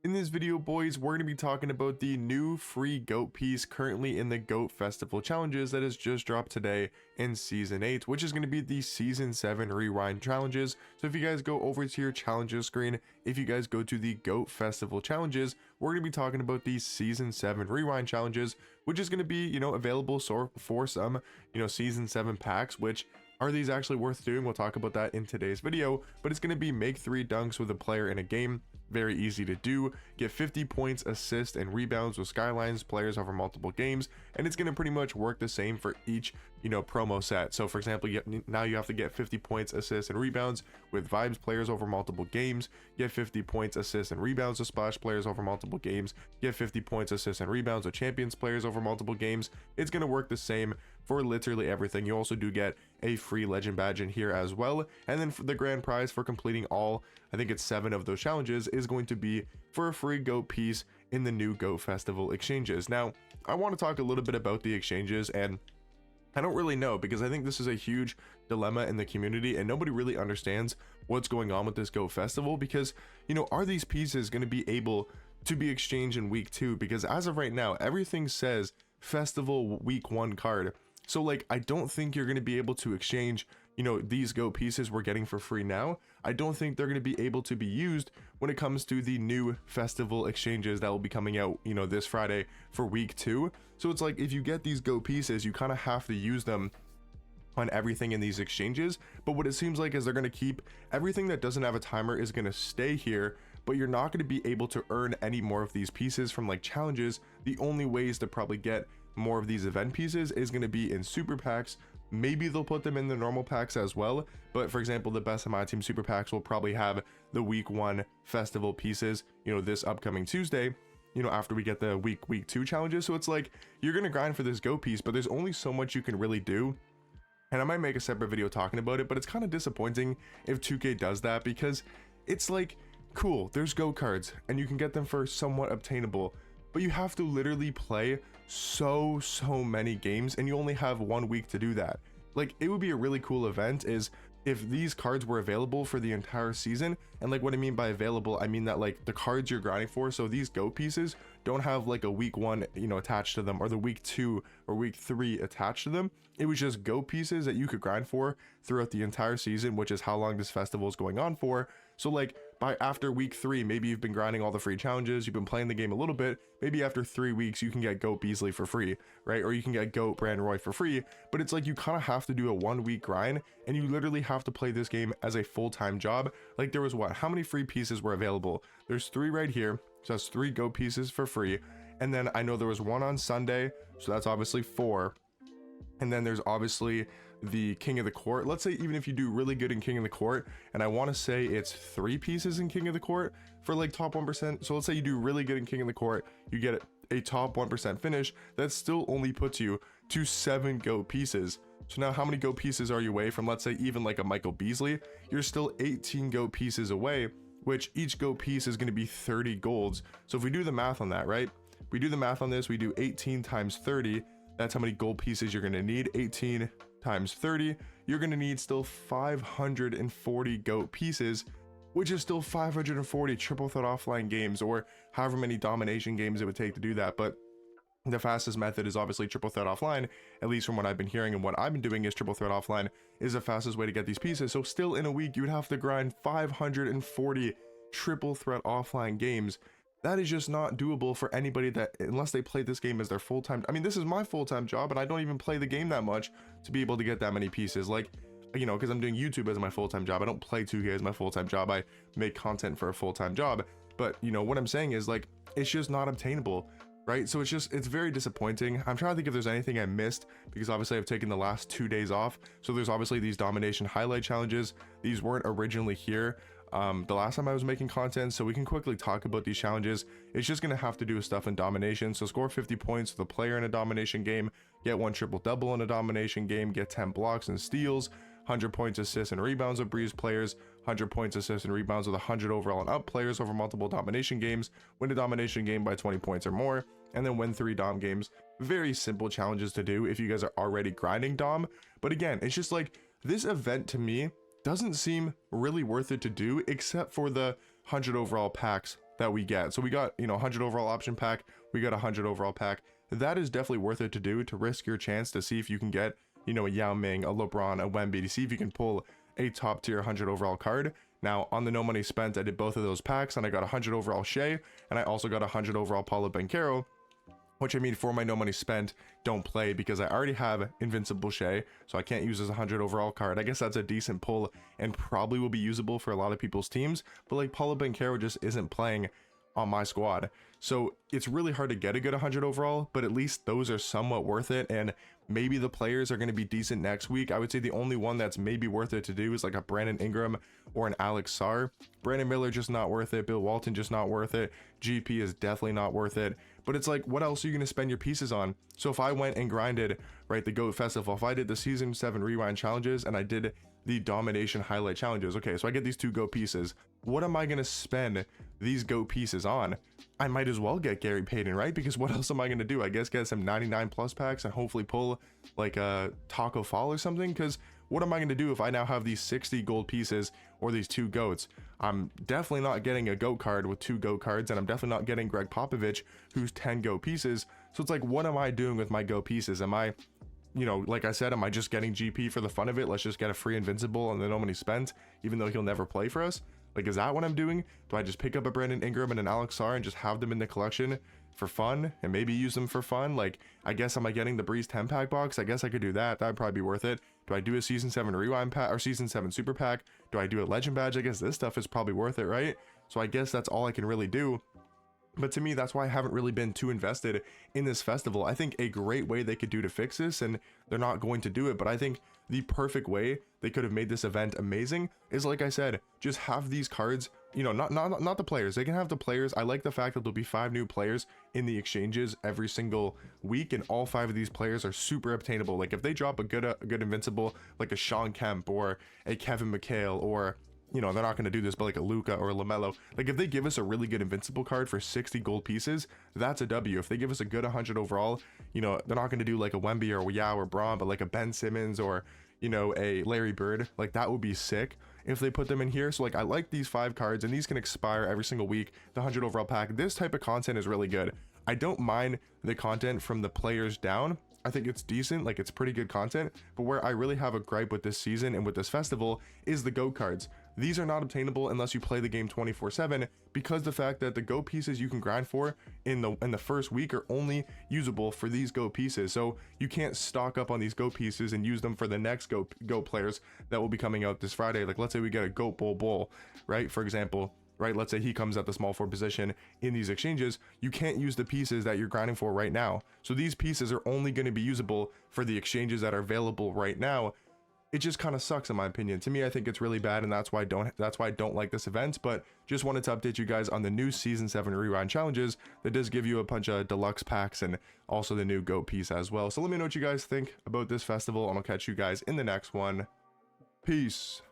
In this video, boys, we're going to be talking about the new free GOAT piece currently in the GOAT Festival Challenges that has just dropped today in Season 8, which is going to be the Season 7 Rewind Challenges. So if you guys go over to your Challenges screen, if you guys go to the GOAT Festival Challenges, we're going to be talking about the Season 7 Rewind Challenges, which is going to be, available for some, Season 7 packs, which are these actually worth doing? We'll talk about that in today's video, but it's going to be make 3 dunks with a player in a game. Very easy to do. Get 50 points, assists, and rebounds with Skylines players over multiple games, and it's going to pretty much work the same for each, promo set. So for example, now you have to get 50 points, assists, and rebounds with Vibes players over multiple games. Get 50 points, assists, and rebounds with Splash players over multiple games. Get 50 points, assists, and rebounds with Champions players over multiple games. It's going to work the same for literally everything. You also do get a free legend badge in here as well, and then for the grand prize for completing all, I think it's 7 of those challenges, is going to be for a free GOAT piece in the new GOAT Festival exchanges. Now, I want to talk a little bit about the exchanges, and I don't really know, because I think this is a huge dilemma in the community and nobody really understands what's going on with this GOAT Festival, because, are these pieces going to be able to be exchanged in week 2? Because as of right now, everything says Festival week 1 card. So like, I don't think you're going to be able to exchange, these GOAT pieces we're getting for free now. I don't think they're going to be able to be used when it comes to the new festival exchanges that will be coming out, this Friday for week 2. So it's like, if you get these GOAT pieces, you kind of have to use them on everything in these exchanges. But what it seems like is they're going to keep everything that doesn't have a timer is going to stay here, but you're not going to be able to earn any more of these pieces from like challenges. The only ways to probably get more of these event pieces is going to be in super packs. Maybe they'll put them in the normal packs as well, but for example, the best of Myteam super packs will probably have the week 1 festival pieces, this upcoming Tuesday, after we get the week 2 challenges. So it's like, you're going to grind for this GOAT piece, but there's only so much you can really do. And I might make a separate video talking about it, but it's kind of disappointing if 2K does that, because it's like, cool, there's GOAT cards and you can get them for somewhat obtainable, but you have to literally play so many games and you only have 1 week to do that. Like, it would be a really cool event is if these cards were available for the entire season. And like, what I mean by available, I mean that like the cards you're grinding for, so these GOAT pieces don't have like a week 1 attached to them, or the week 2 or week 3 attached to them. It was just GOAT pieces that you could grind for throughout the entire season, which is how long this festival is going on for. So like, by after week 3, maybe you've been grinding all the free challenges, you've been playing the game a little bit, maybe after 3 weeks you can get GOAT Beasley for free, right? Or you can get GOAT Brand Roy for free. But it's like, you kind of have to do a 1 week grind, and you literally have to play this game as a full-time job. Like, there was how many free pieces were available? There's 3 right here, so that's 3 GOAT pieces for free. And then I know there was 1 on Sunday, so that's obviously 4. And then there's obviously the King of the Court. Let's say even if you do really good in King of the Court, and I want to say it's 3 pieces in King of the Court for like top 1%. So let's say you do really good in King of the Court, you get a top 1% finish, that still only puts you to 7 GOAT pieces. So now how many GOAT pieces are you away from, let's say even like a Michael Beasley? You're still 18 GOAT pieces away, which each GOAT piece is going to be 30 golds. So if we do the math on that, right? We do the math on this, we do 18 times 30. That's how many gold pieces you're going to need. 18 times 30, you're going to need still 540 GOAT pieces, which is still 540 triple threat offline games, or however many domination games it would take to do that. But the fastest method is obviously triple threat offline. At least from what I've been hearing and what I've been doing, is triple threat offline is the fastest way to get these pieces. So still in a week, you would have to grind 540 triple threat offline games. That is just not doable for anybody that, unless they play this game as their full-time. I mean, this is my full-time job and I don't even play the game that much to be able to get that many pieces. Like, because I'm doing YouTube as my full-time job. I don't play 2K as my full-time job. I make content for a full-time job. But what I'm saying is, like, it's just not obtainable, right? So it's very disappointing. I'm trying to think if there's anything I missed, because obviously I've taken the last 2 days off. So there's obviously these domination highlight challenges. These weren't originally here the last time I was making content, so we can quickly talk about these challenges. It's just going to have to do with stuff in domination. So score 50 points with a player in a domination game, get 1 triple double in a domination game, get 10 blocks and steals, 100 points, assists, and rebounds with Breeze players, 100 points, assists, and rebounds with 100 overall and up players over multiple domination games, win a domination game by 20 points or more, and then win 3 dom games. Very simple challenges to do if you guys are already grinding dom. But again, it's just like, this event to me doesn't seem really worth it to do, except for the 100 overall packs that we get. So we got, you know, 100 overall option pack, we got 100 overall pack. That is definitely worth it to do, to risk your chance to see if you can get, you know, a Yao Ming, a LeBron, a Wemby, to see if you can pull a top tier 100 overall card. Now on the no money spent, I did both of those packs and I got 100 overall Shea, and I also got 100 overall Paulo Banchero, which I mean for my no money spent, don't play because I already have Invincible Shea, so I can't use as a 100 overall card. I guess that's a decent pull and probably will be usable for a lot of people's teams, but like Paulo Banchero just isn't playing on my squad. So it's really hard to get a good 100 overall, but at least those are somewhat worth it, and maybe the players are going to be decent next week. I would say the only one that's maybe worth it to do is like a Brandon Ingram or an Alex Sarr. Brandon Miller just not worth it. Bill Walton just not worth it. GP is definitely not worth it. But it's like, what else are you going to spend your pieces on? So if I went and grinded, right, the GOAT Festival, if I did the Season 7 Rewind challenges and I did the Domination Highlight challenges, okay, so I get these 2 GOAT pieces. What am I going to spend these GOAT pieces on? I might as well get Gary Payton, right? Because what else am I going to do? I guess get some 99 plus packs and hopefully pull like a Taco Fall or something. Because what am I going to do if I now have these 60 gold pieces or these 2 GOATs? I'm definitely not getting a GOAT card with 2 GOAT cards, and I'm definitely not getting Greg Popovich, who's 10 GOAT pieces. So it's like, what am I doing with my GOAT pieces? Am I, you know, like I said, am I just getting GP for the fun of it? Let's just get a free Invincible and the no money spent, even though he'll never play for us. Like, is that what I'm doing? Do I just pick up a Brandon Ingram and an Alex Sarr and just have them in the collection for fun and maybe use them for fun? Like, I guess, am I getting the Breeze 10 pack box? I guess I could do that. That'd probably be worth it. Do I do a Season 7 Rewind pack or Season 7 Super pack? Do I do a Legend badge? I guess this stuff is probably worth it, right? So I guess that's all I can really do. But to me, that's why I haven't really been too invested in this festival. I think a great way they could do to fix this, and they're not going to do it, but I think the perfect way they could have made this event amazing is, like I said, just have these cards, you know, not the players. They can have the players. I like the fact that there'll be 5 new players in the exchanges every single week, and all 5 of these players are super obtainable. Like if they drop a good Invincible, like a Sean Kemp or a Kevin McHale, or, you know, they're not going to do this, but like a Luka or a LaMelo, like if they give us a really good Invincible card for 60 gold pieces, that's a W. If they give us a good 100 overall, you know, they're not going to do like a Wemby or a Yao or Braun, but like a Ben Simmons or, you know, a Larry Bird, like that would be sick if they put them in here. So like, I like these 5 cards, and these can expire every single week. The 100 overall pack, this type of content is really good. I don't mind the content from the players down. I think it's decent, like it's pretty good content, but where I really have a gripe with this season and with this festival is the GOAT cards. These are not obtainable unless you play the game 24/7, because the fact that the GOAT pieces you can grind for in the first week are only usable for these GOAT pieces. So you can't stock up on these GOAT pieces and use them for the next GOAT players that will be coming out this Friday. Like let's say we get a GOAT Bull, right? For example, right? Let's say he comes at the small forward position in these exchanges. You can't use the pieces that you're grinding for right now. So these pieces are only going to be usable for the exchanges that are available right now. It just kind of sucks in my opinion. To me, I think it's really bad, and that's why I don't like this event. But just wanted to update you guys on the new Season 7 Rewind challenges that does give you a bunch of deluxe packs and also the new GOAT piece as well. So let me know what you guys think about this festival, and I'll catch you guys in the next one. Peace.